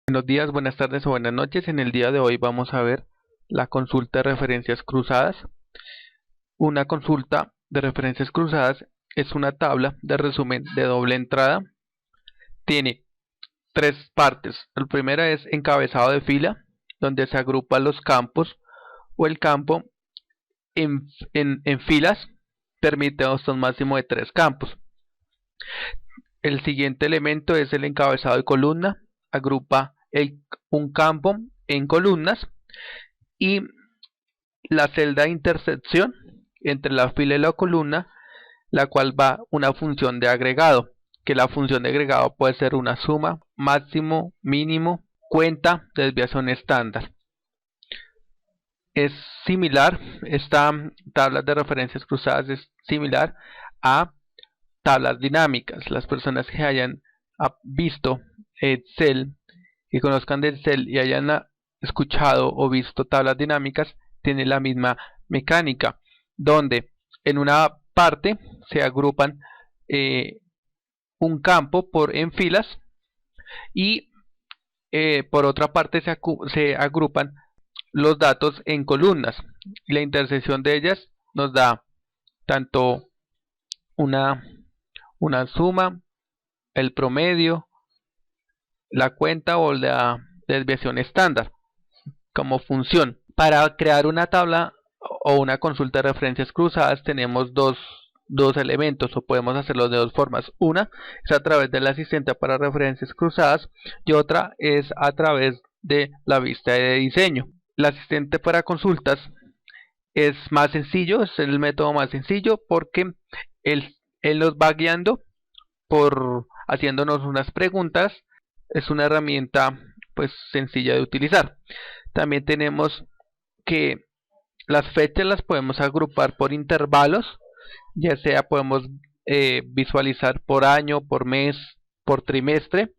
Buenos días, buenas tardes o buenas noches. En el día de hoy vamos a ver la consulta de referencias cruzadas. Una consulta de referencias cruzadas es una tabla de resumen de doble entrada. Tiene tres partes. La primera es encabezado de fila, donde se agrupan los campos o el campo en filas. Permite un máximo de 3 campos. El siguiente elemento es el encabezado de columna. Agrupa un campo en columnas, y la celda de intersección entre la fila y la columna, la cual va una función de agregado, que la función de agregado puede ser una suma, máximo, mínimo, cuenta, desviación estándar. Es similar, esta tabla de referencias cruzadas es similar a tablas dinámicas. Las personas que hayan visto Excel, que conozcan de Excel y hayan escuchado o visto tablas dinámicas, tiene la misma mecánica, donde en una parte se agrupan un campo en filas, y por otra parte se agrupan los datos en columnas. La intersección de ellas nos da tanto una suma, el promedio, la cuenta o la desviación estándar como función. Para crear una tabla o una consulta de referencias cruzadas tenemos dos elementos, o podemos hacerlo de dos formas. Una es a través del asistente para referencias cruzadas y otra es a través de la vista de diseño. El asistente para consultas es más sencillo, es el método más sencillo, porque él nos va guiando por haciéndonos unas preguntas. Es una herramienta pues sencilla de utilizar. También tenemos que las fechas las podemos agrupar por intervalos, ya sea podemos visualizar por año, por mes, por trimestre,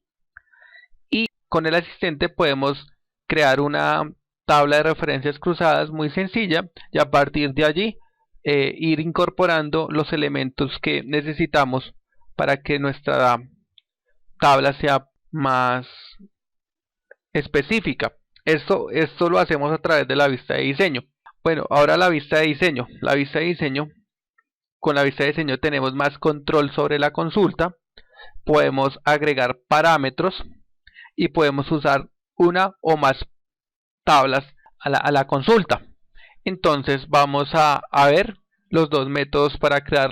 y con el asistente podemos crear una tabla de referencias cruzadas muy sencilla, y a partir de allí ir incorporando los elementos que necesitamos para que nuestra tabla sea más específica. Esto lo hacemos a través de la vista de diseño. Bueno, ahora la vista de diseño. Con la vista de diseño tenemos más control sobre la consulta. Podemos agregar parámetros y podemos usar una o más tablas a la consulta. Entonces vamos a ver los dos métodos para crear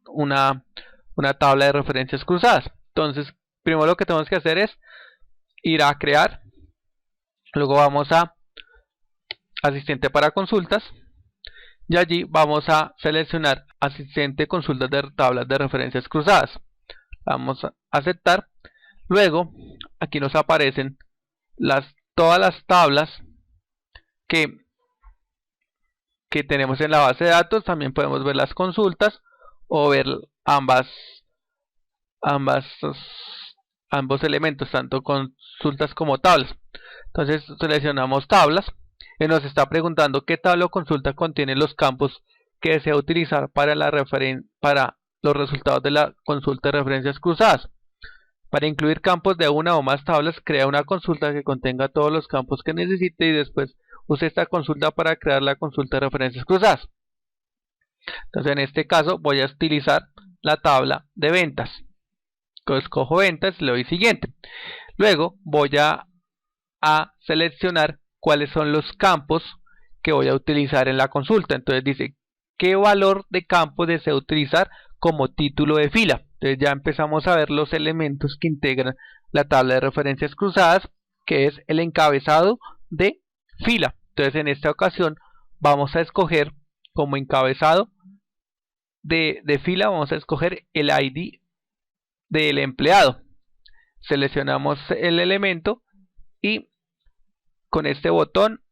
una tabla de referencias cruzadas. Entonces, primero lo que tenemos que hacer es ir a crear, luego vamos a asistente para consultas, y allí vamos a seleccionar asistente consultas de tablas de referencias cruzadas. Vamos a aceptar. Luego aquí nos aparecen todas las tablas que tenemos en la base de datos. También podemos ver las consultas o ver ambos elementos, tanto consultas como tablas. Entonces seleccionamos tablas y nos está preguntando qué tabla o consulta contiene los campos que desea utilizar para los resultados de la consulta de referencias cruzadas. Para incluir campos de una o más tablas, crea una consulta que contenga todos los campos que necesite y después use esta consulta para crear la consulta de referencias cruzadas. Entonces en este caso voy a utilizar la tabla de ventas. Escojo ventas, le doy siguiente. Luego voy a seleccionar cuáles son los campos que voy a utilizar en la consulta. Entonces dice qué valor de campo deseo utilizar como título de fila. Entonces ya empezamos a ver los elementos que integran la tabla de referencias cruzadas, que es el encabezado de fila. Entonces en esta ocasión vamos a escoger como encabezado de fila, vamos a escoger el ID del empleado. Seleccionamos el elemento y con este botón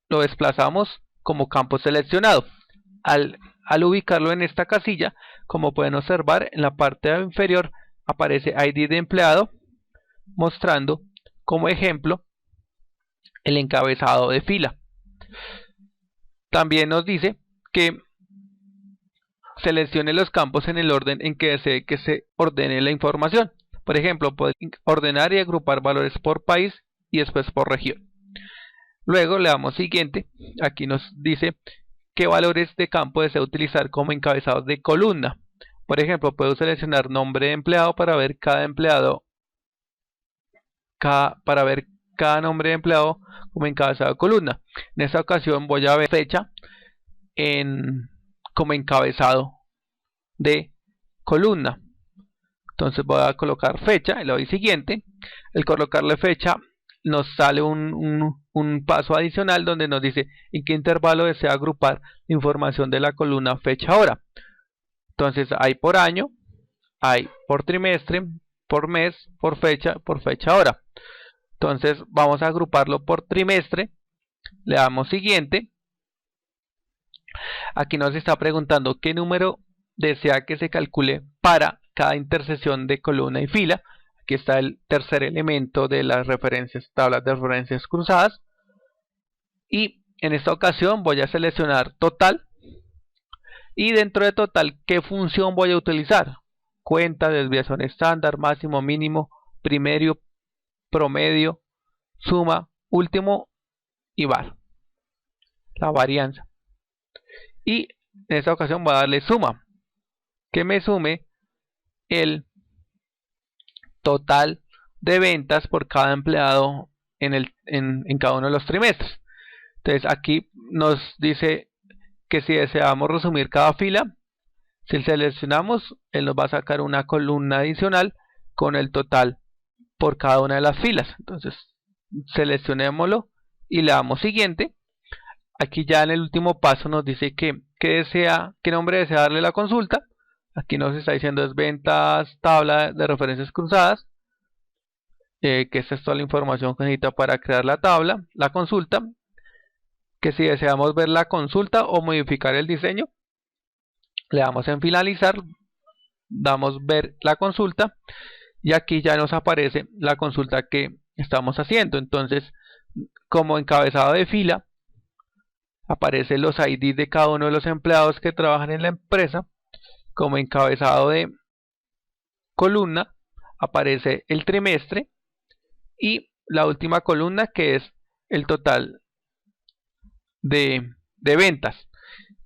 lo desplazamos como campo seleccionado. Al ubicarlo en esta casilla, como pueden observar, en la parte inferior aparece ID de empleado, mostrando como ejemplo el encabezado de fila. También nos dice que seleccione los campos en el orden en que desee que se ordene la información. Por ejemplo, puede ordenar y agrupar valores por país y después por región. Luego le damos siguiente. Aquí nos dice qué valores de campo desea utilizar como encabezados de columna. Por ejemplo, puedo seleccionar nombre de empleado para ver cada empleado, para ver cada nombre de empleado como encabezado de columna. En esta ocasión voy a ver fecha como encabezado de columna. Entonces voy a colocar fecha y le doy siguiente. El colocarle fecha nos sale un paso adicional donde nos dice en qué intervalo desea agrupar la información de la columna fecha hora. Entonces hay por año, hay por trimestre, por mes, por fecha hora. Entonces vamos a agruparlo por trimestre. Le damos siguiente. Aquí nos está preguntando qué número desea que se calcule para cada intersección de columna y fila. Aquí está el tercer elemento de las referencias, tablas de referencias cruzadas. Y en esta ocasión voy a seleccionar total. Y dentro de total, ¿qué función voy a utilizar? Cuenta, desviación estándar, máximo, mínimo, primerio, promedio, suma, último y var. La varianza. Y en esta ocasión voy a darle suma. Que me sume el total de ventas por cada empleado en cada uno de los trimestres. Entonces aquí nos dice que si deseamos resumir cada fila, si seleccionamos, él nos va a sacar una columna adicional con el total por cada una de las filas. Entonces seleccionémoslo y le damos siguiente. Aquí ya en el último paso nos dice qué nombre desea darle la consulta. Aquí nos está diciendo es ventas, tabla de referencias cruzadas, que esta es toda la información que necesita para crear la tabla, la consulta, que si deseamos ver la consulta o modificar el diseño, le damos en finalizar, damos ver la consulta y aquí ya nos aparece la consulta que estamos haciendo. Entonces, como encabezado de fila, aparecen los ID de cada uno de los empleados que trabajan en la empresa. Como encabezado de columna aparece el trimestre y la última columna que es el total de ventas.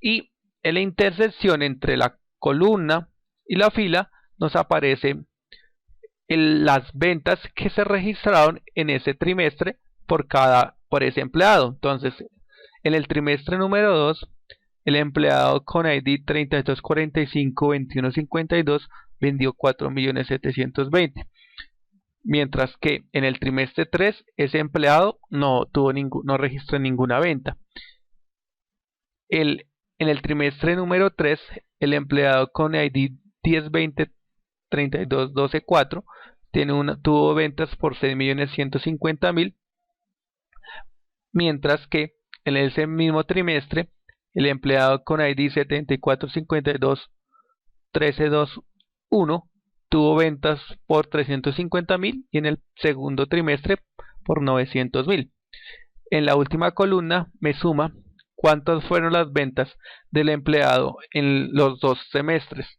Y en la intersección entre la columna y la fila nos aparece las ventas que se registraron en ese trimestre por ese empleado. Entonces en el trimestre número 2, el empleado con ID 32452152 vendió 4.720.000. Mientras que en el trimestre 3 ese empleado no registró ninguna venta. En el trimestre número 3 el empleado con ID 10203212.4 tuvo ventas por 6.150.000. Mientras que en ese mismo trimestre el empleado con ID 74521321 tuvo ventas por 350.000 y en el segundo trimestre por 900.000. En la última columna me suma cuántas fueron las ventas del empleado en los dos trimestres.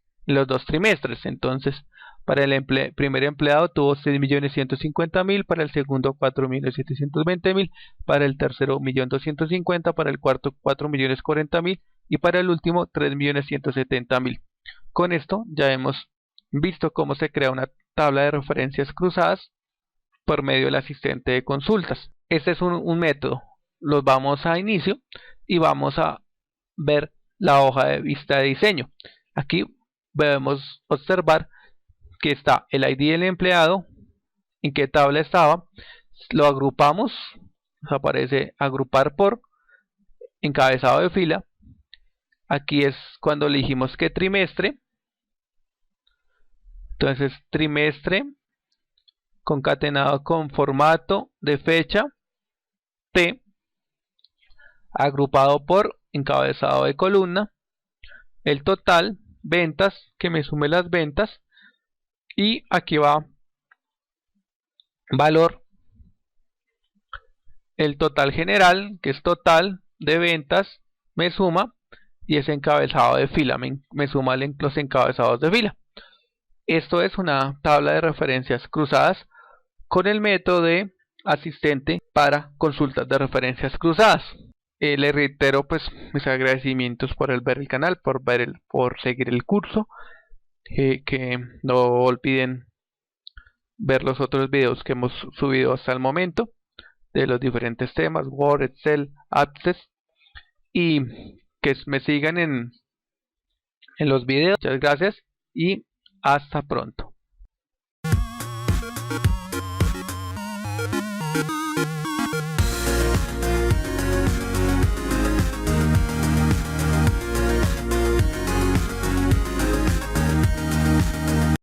Entonces, para el primer empleado tuvo 6.150.000, para el segundo 4.720.000, para el tercero 1.250.000, para el cuarto 4.040.000 y para el último 3.170.000. Con esto ya hemos visto cómo se crea una tabla de referencias cruzadas por medio del asistente de consultas. Este es un método. Los vamos a inicio y vamos a ver la hoja de vista de diseño. Aquí podemos observar que está el ID del empleado, en qué tabla estaba, lo agrupamos, nos aparece agrupar por, encabezado de fila. Aquí es cuando elegimos qué trimestre. Entonces trimestre concatenado con formato de fecha T, agrupado por encabezado de columna, el total, ventas, que me sume las ventas, y aquí va valor, el total general, que es total de ventas, me suma, y ese encabezado de fila me suma los encabezados de fila. Esto es una tabla de referencias cruzadas con el método de asistente para consultas de referencias cruzadas. Le reitero pues mis agradecimientos por ver el canal, por seguir el curso, que no olviden ver los otros videos que hemos subido hasta el momento de los diferentes temas, Word, Excel, Access, y que me sigan en los videos. Muchas gracias y hasta pronto.